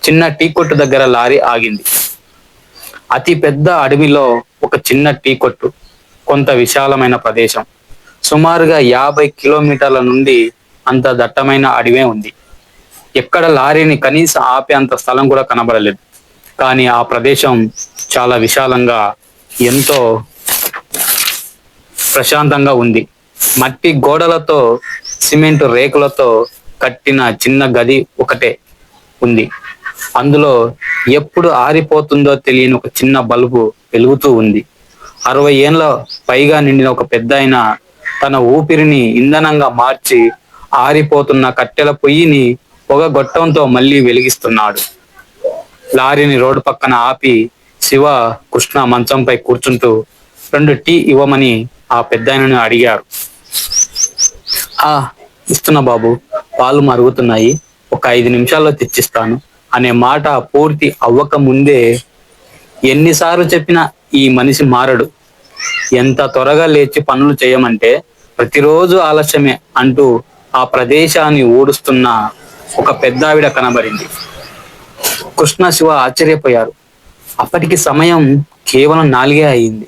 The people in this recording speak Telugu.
చిన్న టీ కొట్టు దగ్గర లారీ ఆగింది. అతి పెద్ద అడవిలో ఒక చిన్న టీ కొట్టు, కొంత విశాలమైన ప్రదేశం. సుమారుగా 50 కిలోమీటర్ల నుండి అంత దట్టమైన అడవే ఉంది. ఎక్కడ లారీని కనీసం ఆపే అంత స్థలం కూడా కనబడలేదు. కానీ ఆ ప్రదేశం చాలా విశాలంగా, ఎంతో ప్రశాంతంగా ఉంది. మట్టి గోడలతో, సిమెంట్ రేకులతో కట్టిన చిన్న గది ఒకటే ఉంది. అందులో ఎప్పుడు ఆరిపోతుందో తెలియని ఒక చిన్న బల్బు వెలుగుతూ ఉంది. 60 ఏళ్ల పైగా నిండిన ఒక పెద్దాయన తన ఊపిరిని ఇంధనంగా మార్చి ఆరిపోతున్న కట్టెల పొయ్యిని పొగ గొట్టంతో మళ్ళీ వెలిగిస్తున్నాడు. లారీని రోడ్డు పక్కన ఆపి శివ, కృష్ణ మంచంపై కూర్చుంటూ 2 టీ ఇవ్వమని ఆ పెద్దాయనను అడిగారు. ఆ ఇస్తున్నా బాబు, పాలు మరుగుతున్నాయి, ఒక 5 నిమిషాల్లో తెచ్చిస్తాను అనే మాట పూర్తి అవ్వక ముందే, ఎన్నిసార్లు చెప్పినా ఈ మనిషి మారడు, ఎంత త్వరగా లేచి పనులు చేయమంటే ప్రతిరోజు ఆలస్యమే అంటూ ఆ ప్రదేశాన్ని ఊడుస్తున్న ఒక పెద్దావిడ కనబడింది. కృష్ణ, శివ ఆశ్చర్యపోయారు. అప్పటికి సమయం కేవలం 4 అయింది.